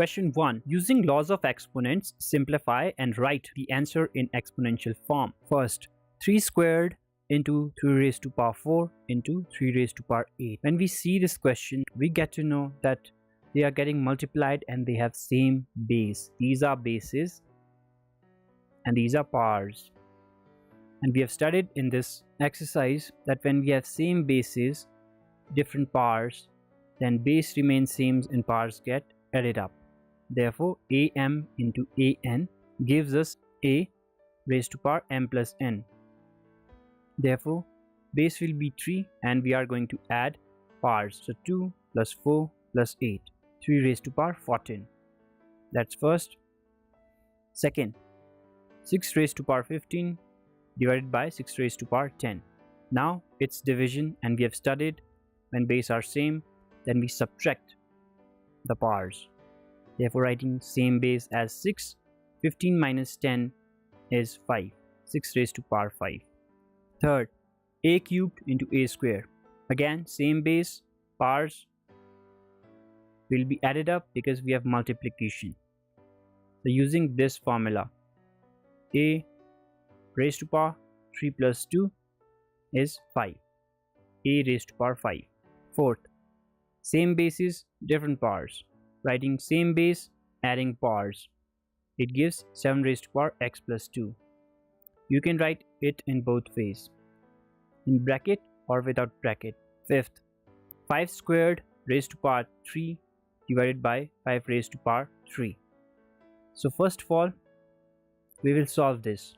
Question 1. Using laws of exponents, simplify and write the answer in exponential form. First, 3 squared into 3 raised to power 4 into 3 raised to power 8. When we see this question, we get to know that they are getting multiplied and they have same base. These are bases and these are powers. And we have studied in this exercise that when we have same bases, different powers, then base remains same and powers get added up. Therefore, am into an gives us a raised to power m plus n. Therefore, base will be 3 and we are going to add powers. So 2 plus 4 plus 8. 3 raised to power 14. That's first. Second, 6 raised to power 15 divided by 6 raised to power 10. Now it's division and we have studied when base are same, then we subtract the powers. Therefore, writing same base as 6, 15 minus 10 is 5. 6 raised to power 5. Third, a cubed into a square. Again, same base, powers will be added up because we have multiplication. So using this formula, a raised to power 3 plus 2 is 5. A raised to power 5. Fourth, same bases, different powers. Writing same base, adding powers. It gives 7 raised to power x plus 2. You can write it in both ways, in bracket or without bracket. Fifth, 5 squared raised to power 3 divided by 5 raised to power 3. So first of all, we will solve this.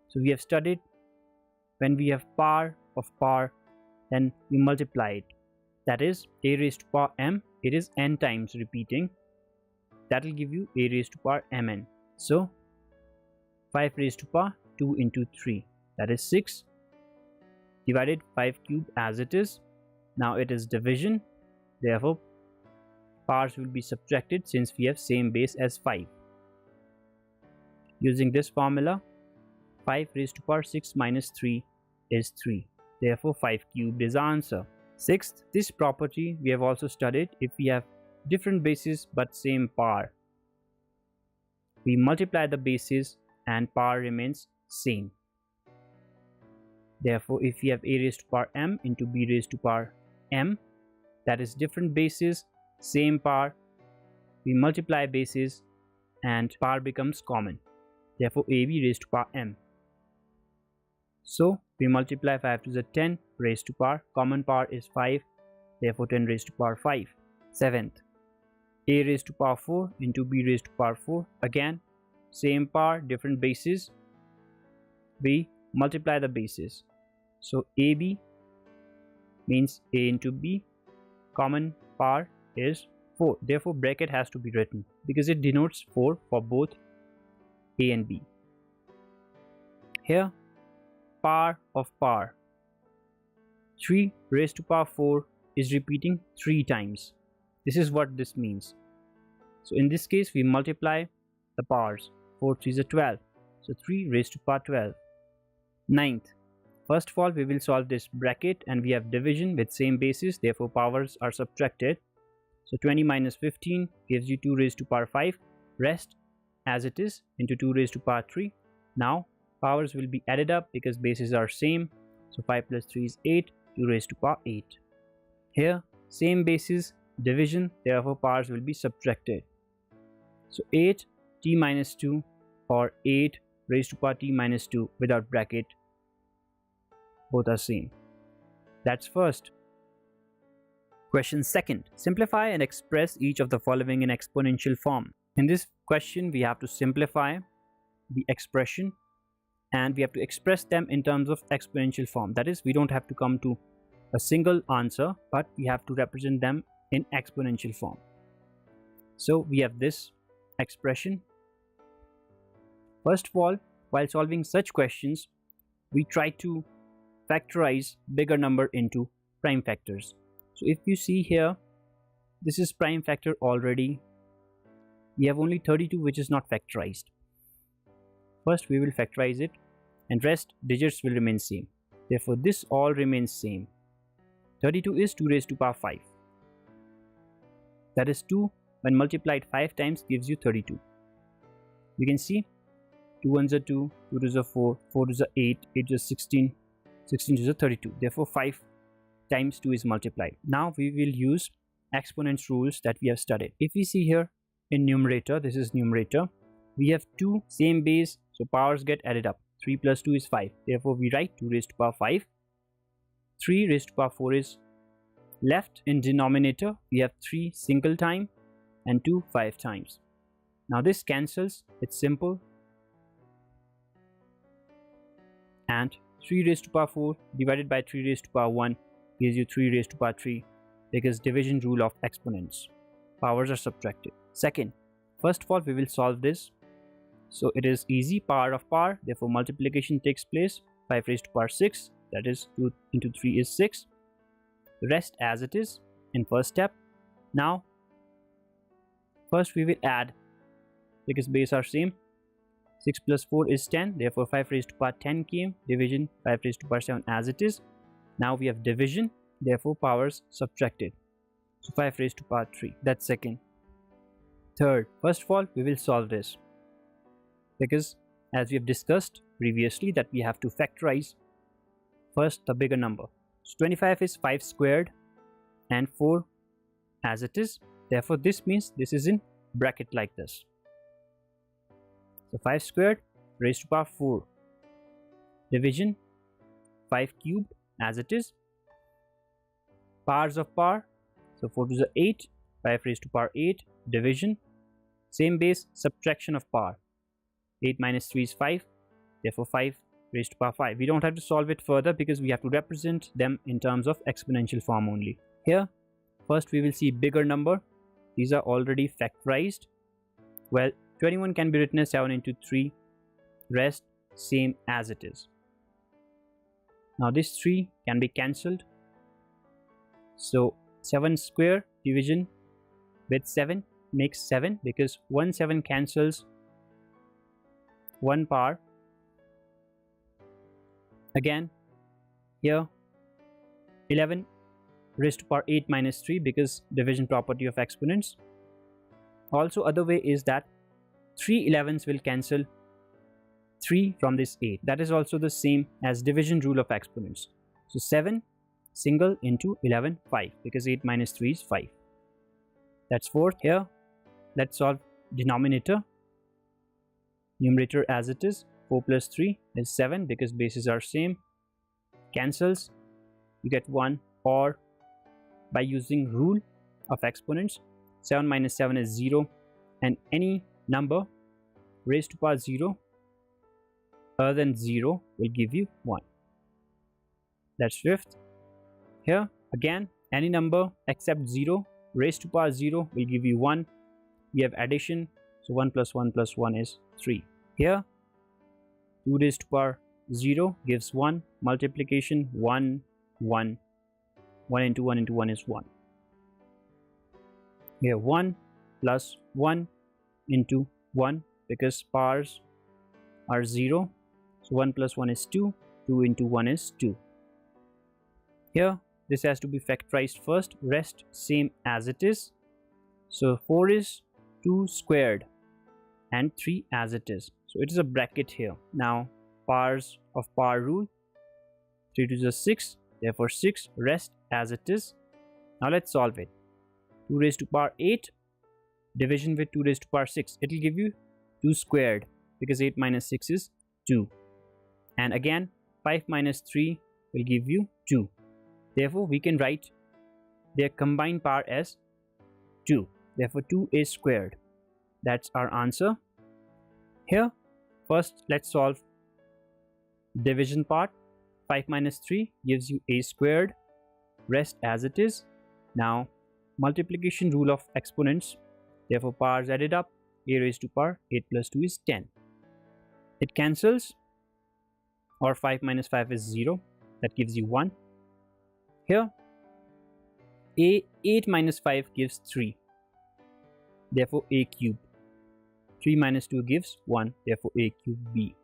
So we have studied when we have power of power, then we multiply it. That is a raised to power m, it is n times repeating. That will give you a raised to power mn. So 5 raised to power 2 into 3, that is 6, divided 5 cubed as it is. Now it is division, therefore powers will be subtracted since we have same base as 5. Using this formula, 5 raised to power 6 minus 3 is 3. Therefore 5 cubed is our answer. Sixth, this property we have also studied if we have different bases but same power. We multiply the bases and power remains same. Therefore, if we have a raised to power m into b raised to power m, that is different bases, same power, we multiply bases and power becomes common. Therefore, ab raised to power m. So we multiply 5 to the 10 raised to power, common power is 5, therefore 10 raised to power 5. Seventh, a raised to power 4 into b raised to power 4. Again, same power, different bases. We multiply the bases. So ab means a into b, common power is 4. Therefore, bracket has to be written because it denotes 4 for both a and b. Here, power of power. 3 raised to power 4 is repeating 3 times. This is what this means. So in this case, we multiply the powers. 4 3s are 12. So 3 raised to power 12. Ninth, first of all, we will solve this bracket and we have division with same basis. Therefore, powers are subtracted. So 20 minus 15 gives you 2 raised to power 5. Rest as it is into 2 raised to power 3. Now powers will be added up because bases are same. So 5 plus 3 is 8, 2 raised to power 8. Here, same basis, division, therefore powers will be subtracted. So 8 t minus 2 or 8 raised to power t minus 2 without bracket, both are same. That's first. Question second, simplify and express each of the following in exponential form. In this question, we have to simplify the expression and we have to express them in terms of exponential form. That is, we don't have to come to a single answer, but we have to represent them in exponential form. So we have this expression. First of all, while solving such questions, we try to factorize bigger number into prime factors. So if you see here, this is prime factor already. We have only 32 which is not factorized. First we will factorize it and rest digits will remain same. Therefore this all remains same. 32 is 2 raised to power 5. That is 2 when multiplied 5 times gives you 32. You can see 2 ones are 2, 2 twos are 4, 4 twos are 8, 8 twos are 16, 16 twos are 32. Therefore 5 times 2 is multiplied. Now we will use exponents rules that we have studied. If we see here in numerator, this is numerator, we have 2 same base, so powers get added up. 3 plus 2 is 5. Therefore we write 2 raised to power 5. 3 raised to power 4 is left. In denominator we have 3 single time and 2 5 times. Now this cancels, it's simple, and 3 raised to power 4 divided by 3 raised to power 1 gives you 3 raised to power 3, because division rule of exponents. Powers are subtracted. Second, first of all we will solve this. So it is easy, power of power, therefore multiplication takes place. 5 raised to power 6, that is 2 into 3 is 6. The rest as it is in first step. Now first we will add, because base are same. 6 plus 4 is 10, therefore 5 raised to power 10 came. Division 5 raised to power 7 as it is. Now we have division, therefore powers subtracted. So 5 raised to power 3, that's second. Third, first of all we will solve this, because as we have discussed previously that we have to factorize first the bigger number. So 25 is 5 squared and 4 as it is. Therefore this means this is in bracket like this. So 5 squared raised to power 4. Division 5 cubed as it is. Powers of power. So 4 to the 8. 5 raised to power 8. Division. Same base, subtraction of power. 8 minus 3 is 5. Therefore 5 raised to power 5. We don't have to solve it further because we have to represent them in terms of exponential form only. Here, first we will see bigger number. These are already factorized. Well, 21 can be written as 7 into 3. Rest same as it is. Now this 3 can be cancelled. So 7 square division with 7 makes 7, because 1 7 cancels 1 power. Again here 11 raised to power 8 minus 3, because division property of exponents. Also other way is that 3 11s will cancel 3 from this 8. That is also the same as division rule of exponents. So 7 single into 11 5, because 8 minus 3 is 5. That's fourth. Here let's solve denominator. Numerator as it is. 4 plus 3 is 7, because bases are same. Cancels, you get 1, or by using rule of exponents, 7 minus 7 is 0, and any number raised to power 0 other than 0 will give you 1. That's fifth. Here again, any number except 0 raised to power 0 will give you 1. We have addition, so 1 plus 1 plus 1 is 3. Here 2 raised to power 0 gives 1. Multiplication 1 1. 1 into 1 into 1 is 1. Here 1 plus 1 into 1, because powers are 0. So 1 plus 1 is 2. 2 into 1 is 2. Here this has to be factorized first. Rest same as it is. So 4 is 2 squared and 3 as it is. So it is a bracket here. Now powers of power rule. 3 to the 6. Therefore 6. Rest as it is. Now let's solve it. 2 raised to power 8. Division with 2 raised to power 6. It will give you 2 squared, because 8 minus 6 is 2. And again 5 minus 3 will give you 2. Therefore we can write their combined power as 2. Therefore 2 is squared. That's our answer. Here first let's solve division part. 5 minus 3 gives you a squared. Rest as it is. Now multiplication rule of exponents. Therefore powers added up. A raised to power 8 plus 2 is 10. It cancels, or 5 minus 5 is 0. That gives you 1. Here 8 minus 5 gives 3. Therefore a cubed. 3 minus 2 gives 1. Therefore a cubed b.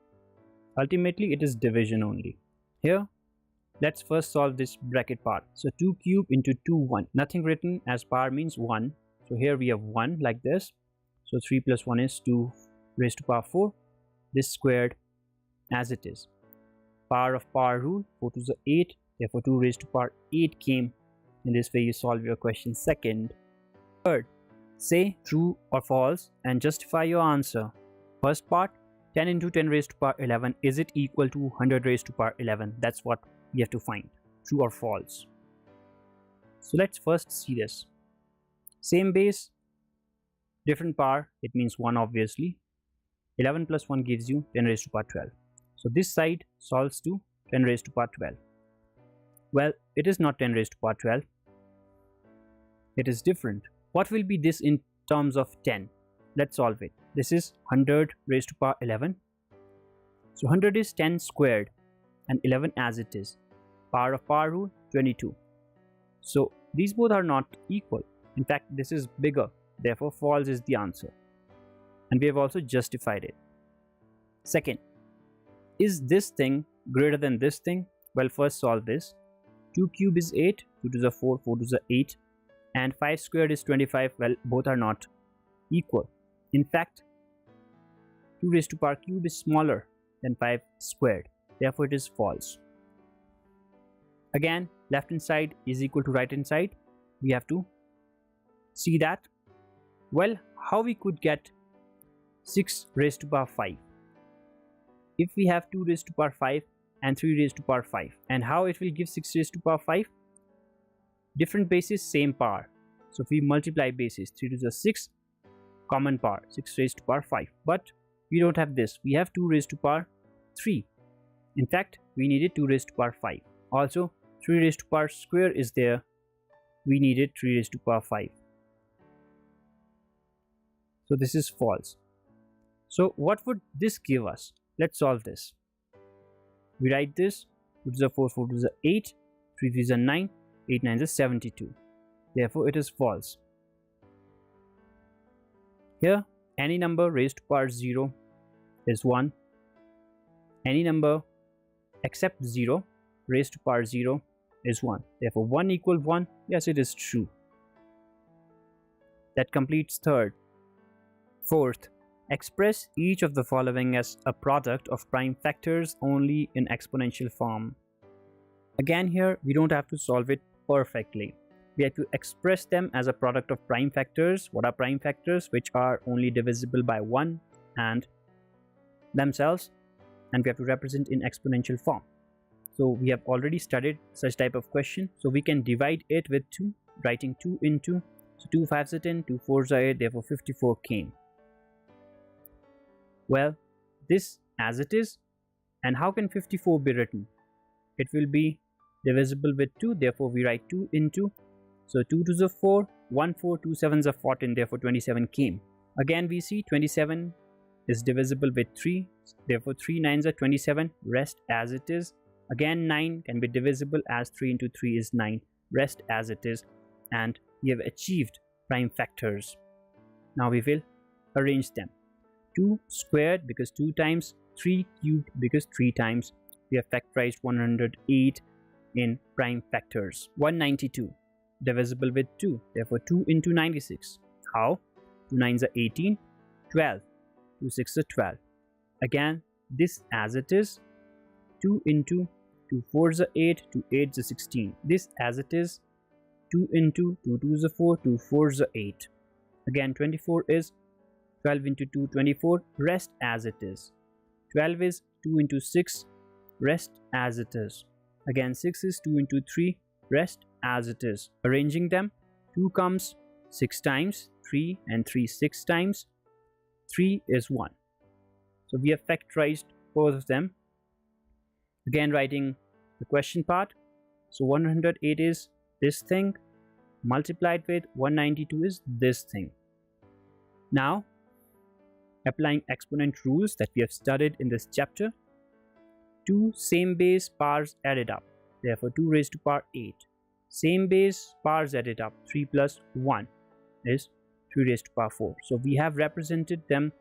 Ultimately it is division only. Here let's first solve this bracket part. So 2 cube into 2 1. Nothing written, as power means 1. So here we have 1 like this. So 3 plus 1 is 2 raised to power 4. This squared as it is. Power of power rule, 4 to the 8. Therefore 2 raised to power 8 came. In this way you solve your question. Second. Third, say true or false and justify your answer. First part, 10 into 10 raised to power 11, is it equal to 100 raised to power 11? That's what we have to find. True or false. So let's first see this. Same base, different power, it means 1 obviously. 11 plus 1 gives you 10 raised to power 12. So this side solves to 10 raised to power 12. Well, it is not 10 raised to power 12. It is different. What will be this in terms of 10? Let's solve it. This is 100 raised to power 11. So 100 is 10 squared and 11 as it is. Power of power rule, 22. So these both are not equal. In fact, this is bigger. Therefore, false is the answer. And we have also justified it. Second, is this thing greater than this thing? Well, first solve this. 2 cube is 8, 2 to the 4, 4 to the 8. And 5 squared is 25. Well, both are not equal. In fact, 2 raised to power cube is smaller than 5 squared. Therefore, it is false. Again, left hand side is equal to right hand side. We have to see that. Well, how we could get 6 raised to power 5? If we have 2 raised to power 5 and 3 raised to power 5. And how it will give 6 raised to power 5? Different bases, same power. So if we multiply bases, 3 to the 6, common power, 6 raised to power 5. But we don't have this. We have 2 raised to power 3. In fact, we needed 2 raised to power 5. Also, 3 raised to power square is there. We needed 3 raised to power 5. So this is false. So what would this give us? Let's solve this. We write this, 2 to the 4, 4 to the 8, 3 to the 9, 8 9 is 72. Therefore, it is false. Here, any number raised to power 0 is 1. Any number except 0 raised to power 0 is 1. Therefore, 1 equal 1. Yes, it is true. That completes third. Fourth, express each of the following as a product of prime factors only in exponential form. Again, here we don't have to solve it perfectly. We have to express them as a product of prime factors. What are prime factors? Which are only divisible by 1 and themselves, and we have to represent in exponential form. So we have already studied such type of question. So we can divide it with 2, writing 2 into. So 2 5s are 10, 2 4s are 8, therefore 54 came. Well, this as it is. And how can 54 be written? It will be divisible with 2, therefore we write 2 into. So 2 to the 4, 1 4, 2 7s are 14, therefore 27 came. Again we see 27 is divisible with 3, therefore 3 9s are 27, rest as it is. Again 9 can be divisible as 3 into 3 is 9, rest as it is. And we have achieved prime factors. Now we will arrange them. 2 squared because 2 times, 3 cubed because 3 times. We have factorized 108 in prime factors. 192 divisible with 2, therefore 2 into 96. How? 2 9s are 18, 12, 2 6 are 12. Again this as it is. 2 into 2 4s are 8, 2 8s are 16. This as it is. 2 into 2 2s are 4, 2 4s are 8. Again 24 is 12 into 2 24, rest as it is. 12 is 2 into 6, rest as it is. Again 6 is 2 into 3, rest as it is. Arranging them, 2 comes 6 times, 3 and 3 6 times, 3 is 1. So we have factorized both of them. Again writing the question part. So 108 is this thing multiplied with 192 is this thing. Now applying exponent rules that we have studied in this chapter, 2 same base powers added up, therefore 2 raised to power 8. Same base powers added up, 3 plus 1 is 3 raised to power 4. So we have represented them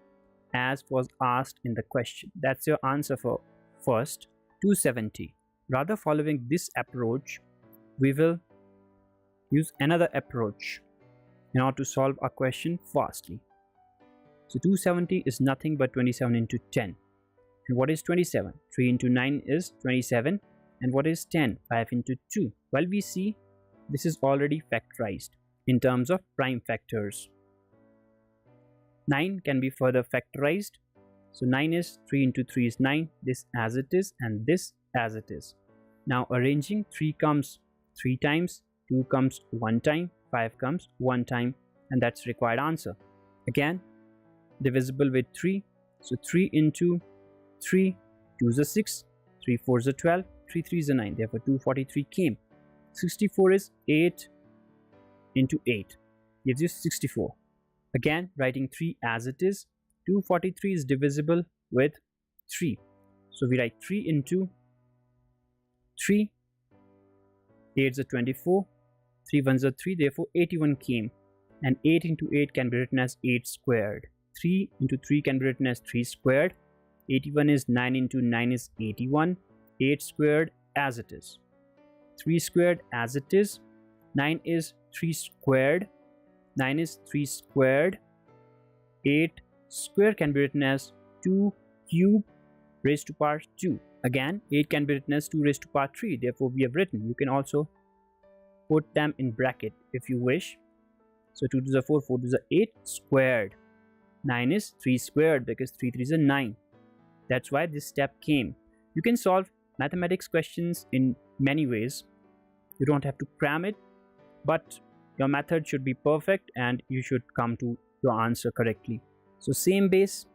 as was asked in the question. That's your answer for first. 270. Rather following this approach, we will use another approach. in order to solve a question fastly. So 270 is nothing but 27 into 10. And what is 27? 3 into 9 is 27. And what is 10? 5 into 2. Well, we see this is already factorized in terms of prime factors. 9 can be further factorized. So 9 is 3 into 3 is 9. This as it is and this as it is. Now arranging, 3 comes 3 times, 2 comes 1 time, 5 comes 1 time, and that's required answer. Again, divisible with 3. So 3 into 3, 2 is a 6, 3 4 is a 12, 3 3 is a 9. Therefore 243 came. 64 is 8 into 8 gives you 64. Again, writing 3 as it is. 243 is divisible with 3. So we write 3 into 3. 8 is a 24. 3 1s are 3. Therefore 81 came. And 8 into 8 can be written as 8 squared. 3 into 3 can be written as 3 squared. 81 is 9 into 9 is 81. 8 squared as it is. 3 squared as it is. 9 is 3 squared. 9 is 3 squared. 8 square can be written as 2 cube raised to power 2. Again, 8 can be written as 2 raised to power 3. Therefore, we have written. You can also put them in bracket if you wish. So 2 to the 4, 4 to the 8 squared. 9 is 3 squared because 3 3 is a 9. That's why this step came. You can solve mathematics questions in many ways. You don't have to cram it, but your method should be perfect and you should come to your answer correctly. So same base,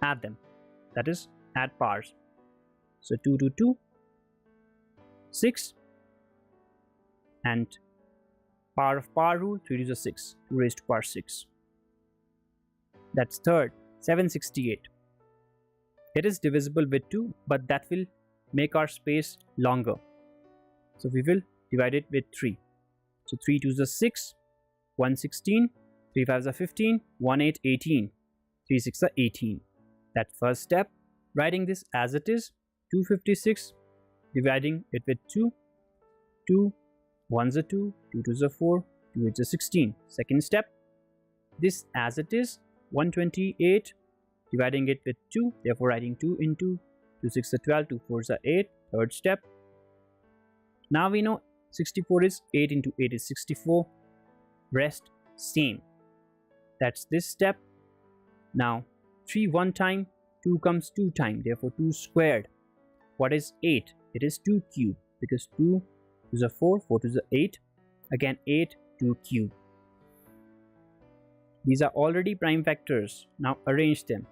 add them. That is, add powers. So 2 to 2, 6, and power of power rule, 3 to the 6, 2 raised to power 6. That's third, 768. It is divisible with 2, but that will make our space longer. So we will divide it with 3. So 3 2s are 6, 1 16, 3 5s are 15, 1 8 18, 3 6 are 18. That first step, writing this as it is, 256, dividing it with 2, 2 1s are 2, 2 2s are 4, 2 8s are 16. Second step, this as it is, 128, dividing it with 2, therefore writing 2 into 2 6 are 12, 2 4s are 8. Third step, now we know 64 is 8 into 8 is 64. Rest same. That's this step. Now 3 1 time, 2 comes 2 time, therefore 2 squared. What is 8? It is 2 cube because 2 is a 4, 4 is a 8. Again 8, 2 cube. These are already prime factors. Now arrange them.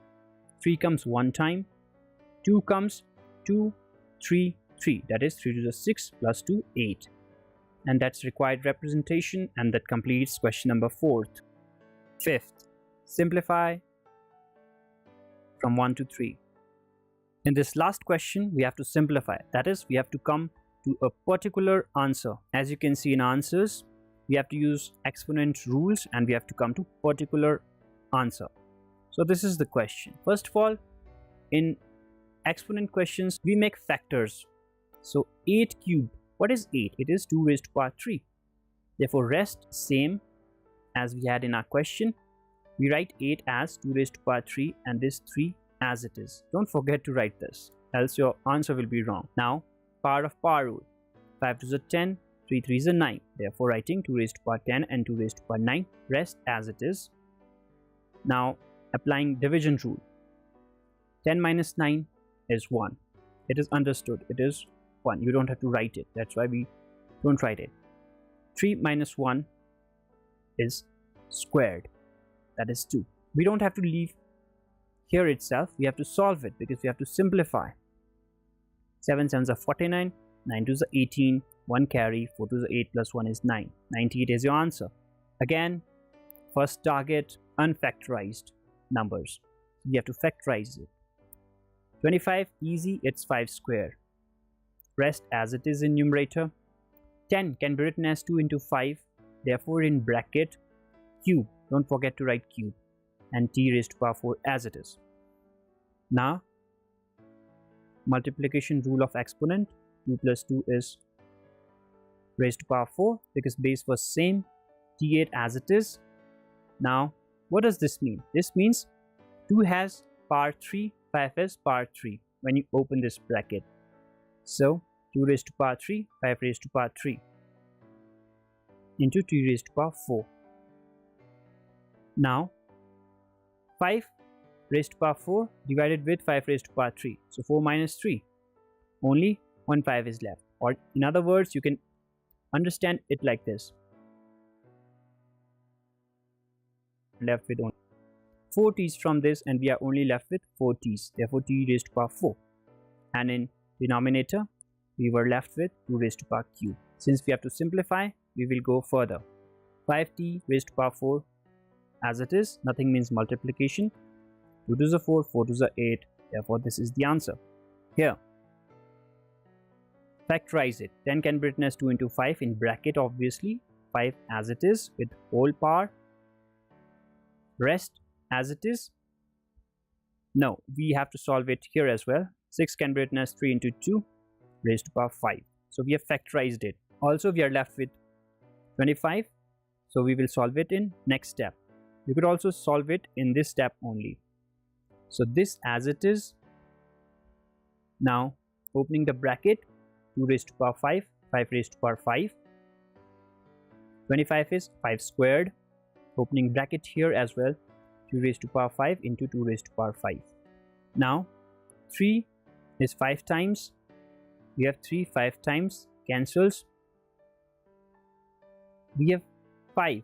3 comes 1 time, 2 comes 2, 3, 3. That is 3 to the 6 plus 2, 8. And that's required representation, and that completes question number 4th. 5th, simplify from 1 to 3. In this last question, we have to simplify. That is, we have to come to a particular answer. As you can see in answers, we have to use exponent rules and we have to come to particular answer. So this is the question. First of all, in exponent questions, we make factors. So 8 cube. What is 8? It is 2 raised to power 3. Therefore, rest same as we had in our question. We write 8 as 2 raised to power 3 and this 3 as it is. Don't forget to write this, else your answer will be wrong. Now, power of power rule. 5 2s are 10, 3 3 is a 9. Therefore, writing 2 raised to power 10 and 2 raised to power 9. Rest as it is. Now, applying division rule. 10 minus 9 is 1. It is understood. It is 1. You don't have to write it. That's why we don't write it. 3 minus 1 is squared. That is 2. We don't have to leave here itself. We have to solve it because we have to simplify. 7 7s are 49. 9 2s are 18. 1 carry. 4 2s are 8 plus 1 is 9. 98 is your answer. Again, first target, unfactorized numbers. We have to factorize it. 25, easy, it's 5 square. Rest as it is in numerator. 10 can be written as 2 into 5. Therefore, in bracket, cube. Don't forget to write cube. And t raised to power 4 as it is. Now, multiplication rule of exponent. 2 plus 2 is raised to power 4 because base was same. T8 as it is. Now, what does this mean? This means 2 has power 3, 5 has power 3 when you open this bracket. So 2 raised to power 3, 5 raised to power 3 into 2 raised to power 4. Now 5 raised to power 4 divided with 5 raised to power 3. So 4 minus 3. Only 1 5 is left. Or in other words, you can understand it like this. Left with only 4 t's from this, and we are only left with 4 t's. Therefore, t raised to power 4. And in denominator, we were left with 2 raised to power q. Since we have to simplify, we will go further. 5t raised to power 4 as it is. Nothing means multiplication. 2 to the 4, 4 to the 8. Therefore, this is the answer. Here, factorize it. 10 can be written as 2 into 5 in bracket, obviously. 5 as it is with whole power. Rest as it is. No, we have to solve it here as well. 6 can be written as 3 into 2 raised to power 5. So we have factorized it. Also, we are left with 25. So we will solve it in next step. You could also solve it in this step only. So this as it is. Now opening the bracket, 2 raised to power 5, 5 raised to power 5. 25 is 5 squared. Opening bracket here as well, 2 raised to power 5 into 2 raised to power 5. Now 3 is 5 times. We have 3 5 times cancels. We have 5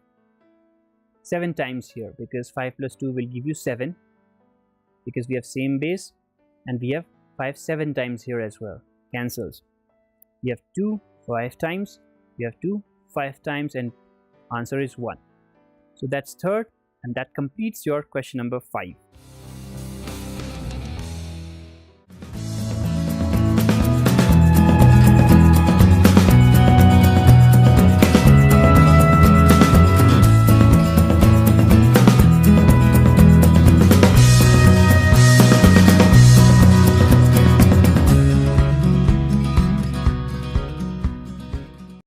7 times here, because 5 plus 2 will give you 7, because we have same base, and we have 5 7 times here as well, cancels. We have 2 5 times, we have 2 5 times, and answer is 1. So that's third, and that completes your question number 5.